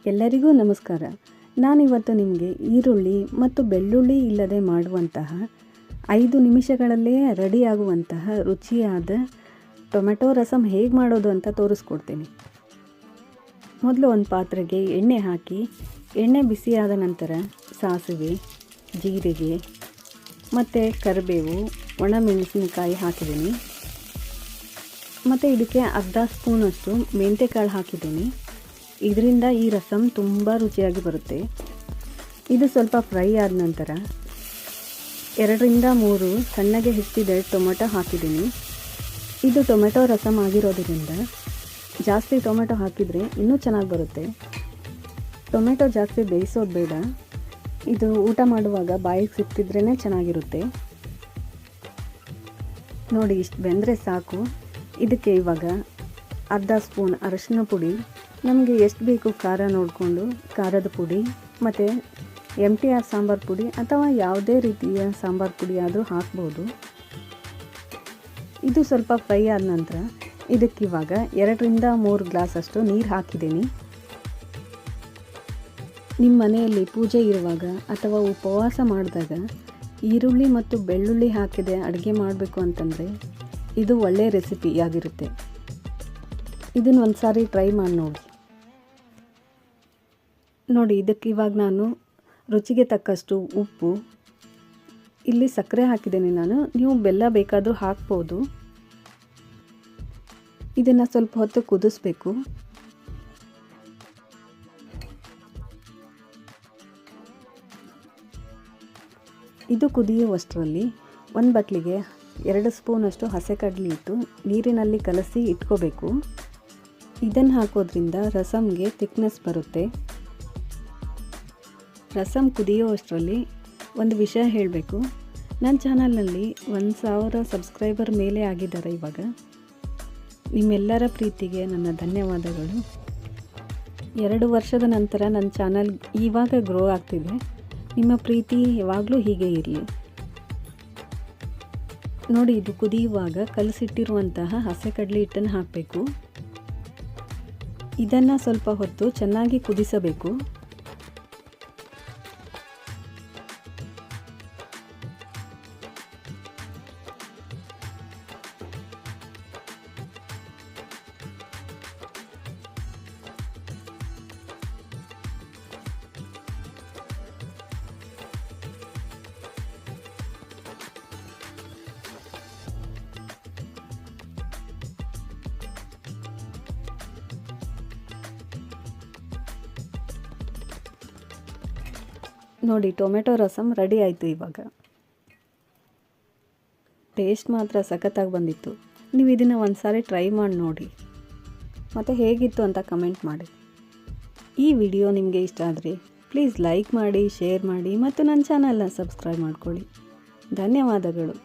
ಎಲ್ಲರಿಗೂ ನಮಸ್ಕಾರ. ನಾನಿವತ್ತು ನಿಮಗೆ ಈರುಳ್ಳಿ ಮತ್ತು ಬೆಳ್ಳುಳ್ಳಿ ಇಲ್ಲದೆ ಮಾಡುವಂತಹ 5 ನಿಮಿಷಗಳಲ್ಲೇ ರೆಡಿಯಾಗುವಂತಹ ರುಚಿಯಾದ ಟೊಮೆಟೊ ರಸಮ್ ಹೇಗೆ ಮಾಡೋದು ಅಂತ ತೋರಿಸ್ಕೊಡ್ತೀನಿ. ಮೊದಲು ಒಂದು ಪಾತ್ರೆಗೆ ಎಣ್ಣೆ ಹಾಕಿ, ಎಣ್ಣೆ ಬಿಸಿಯಾದ ನಂತರ ಸಾಸಿವೆ, ಜೀರಿಗೆ ಮತ್ತು ಕರಿಬೇವು, ಒಣಮೆಣಸಿನಕಾಯಿ ಹಾಕಿದ್ದೀನಿ. ಮತ್ತು ಇದಕ್ಕೆ ಅರ್ಧ ಸ್ಪೂನಷ್ಟು ಮೆಂತ್ಯಕಾಳು ಹಾಕಿದ್ದೀನಿ. ಇದರಿಂದ ಈ ರಸಮ್ ತುಂಬ ರುಚಿಯಾಗಿ ಬರುತ್ತೆ. ಇದು ಸ್ವಲ್ಪ ಫ್ರೈ ಆದ ನಂತರ 2 ರಿಂದ 3 ಸಣ್ಣಗೆ ಹೆಚ್ಚಿದ ಟೊಮೆಟೊ ಹಾಕಿದ್ದೀನಿ. ಇದು ಟೊಮೆಟೊ ರಸಮ್ ಆಗಿರೋದ್ರಿಂದ ಜಾಸ್ತಿ ಟೊಮೆಟೊ ಹಾಕಿದರೆ ಇನ್ನೂ ಚೆನ್ನಾಗಿ ಬರುತ್ತೆ. ಟೊಮೆಟೊ ಜಾಸ್ತಿ ಬೇಯಿಸೋದು ಬೇಡ. ಇದು ಊಟ ಮಾಡುವಾಗ ಬಾಯಿಗೆ ಸಿಕ್ತಿದ್ರೇ ಚೆನ್ನಾಗಿರುತ್ತೆ. ನೋಡಿ, ಇಷ್ಟು ಬೆಂದರೆ ಸಾಕು. ಇದಕ್ಕೆ ಇವಾಗ ಅರ್ಧ ಸ್ಪೂನ್ ಅರಶಿನ ಪುಡಿ, ನಮಗೆ ಎಷ್ಟು ಬೇಕು ಖಾರ ನೋಡಿಕೊಂಡು ಖಾರದ ಪುಡಿ, ಮತ್ತು MTR ಸಾಂಬಾರು ಪುಡಿ ಅಥವಾ ಯಾವುದೇ ರೀತಿಯ ಸಾಂಬಾರು ಪುಡಿ ಆದರೂ ಹಾಕ್ಬೋದು. ಇದು ಸ್ವಲ್ಪ ಫ್ರೈ ಆದ ನಂತರ ಇದಕ್ಕಿವಾಗ 2 ರಿಂದ 3 ಗ್ಲಾಸಷ್ಟು ನೀರು ಹಾಕಿದ್ದೀನಿ. ನಿಮ್ಮ ಮನೆಯಲ್ಲಿ ಪೂಜೆ ಇರುವಾಗ ಅಥವಾ ಉಪವಾಸ ಮಾಡಿದಾಗ ಈರುಳ್ಳಿ ಮತ್ತು ಬೆಳ್ಳುಳ್ಳಿ ಹಾಕಿದೆ ಅಡುಗೆ ಮಾಡಬೇಕು ಅಂತಂದರೆ ಇದು ಒಳ್ಳೆಯ ರೆಸಿಪಿ ಆಗಿರುತ್ತೆ. ಇದನ್ನು ಒಂದು ಸಾರಿ ಟ್ರೈ ಮಾಡಿ ನೋಡಿ. ಇದಕ್ಕೆ ಇವಾಗ ನಾನು ರುಚಿಗೆ ತಕ್ಕಷ್ಟು ಉಪ್ಪು, ಇಲ್ಲಿ ಸಕ್ಕರೆ ಹಾಕಿದ್ದೀನಿ ನಾನು, ನೀವು ಬೆಲ್ಲ ಬೇಕಾದರೂ ಹಾಕ್ಬೋದು. ಇದನ್ನು ಸ್ವಲ್ಪ ಹೊತ್ತು ಕುದಿಸ್ಬೇಕು. ಇದು ಕುದಿಯುವಷ್ಟರಲ್ಲಿ ಒಂದು ಬಟ್ಲಿಗೆ 2 ಸ್ಪೂನಷ್ಟು ಹಸಿ ಕಡಲೆ ಹಿಟ್ಟು ನೀರಿನಲ್ಲಿ ಕಲಸಿ ಇಟ್ಕೋಬೇಕು. ಇದನ್ನು ಹಾಕೋದ್ರಿಂದ ರಸಮ್ಗೆ ಥಿಕ್ನೆಸ್ ಬರುತ್ತೆ. ರಸಮ್ ಕುದಿಯುವಷ್ಟರಲ್ಲಿ ಒಂದು ವಿಷಯ ಹೇಳಬೇಕು. ನನ್ನ ಚಾನಲ್ನಲ್ಲಿ 1000 ಸಬ್ಸ್ಕ್ರೈಬರ್ ಮೇಲೆ ಆಗಿದ್ದಾರೆ ಇವಾಗ. ನಿಮ್ಮೆಲ್ಲರ ಪ್ರೀತಿಗೆ ನನ್ನ ಧನ್ಯವಾದಗಳು. 2 ವರ್ಷದ ನಂತರ ನನ್ನ ಚಾನಲ್ ಇವಾಗ ಗ್ರೋ ಆಗ್ತಿದೆ. ನಿಮ್ಮ ಪ್ರೀತಿ ಯಾವಾಗಲೂ ಹೀಗೆ ಇರಲಿ. ನೋಡಿ, ಇದು ಕುದಿಯುವಾಗ ಕಲಸಿಟ್ಟಿರುವಂತಹ ಹಸಿ ಕಡಲೆ ಹಿಟ್ಟನ್ನು ಹಾಕಬೇಕು. ಇದನ್ನು ಸ್ವಲ್ಪ ಹೊತ್ತು ಚೆನ್ನಾಗಿ ಕುದಿಸಬೇಕು. ನೋಡಿ, ಟೊಮೆಟೊ ರಸಮ್ ರೆಡಿ ಆಯಿತು. ಇವಾಗ ಟೇಸ್ಟ್ ಮಾತ್ರ ಸಖತ್ತಾಗಿ ಬಂದಿತ್ತು. ನೀವು ಇದನ್ನು ಒಂದು ಸಾರಿ ಟ್ರೈ ಮಾಡಿ ನೋಡಿ, ಮತ್ತು ಹೇಗಿತ್ತು ಅಂತ ಕಮೆಂಟ್ ಮಾಡಿ. ಈ ವಿಡಿಯೋ ನಿಮಗೆ ಇಷ್ಟ ಆದರೆ ಪ್ಲೀಸ್ ಲೈಕ್ ಮಾಡಿ, ಶೇರ್ ಮಾಡಿ ಮತ್ತು ನನ್ನ ಚಾನಲ್ನ ಸಬ್ಸ್ಕ್ರೈಬ್ ಮಾಡ್ಕೊಳ್ಳಿ. ಧನ್ಯವಾದಗಳು.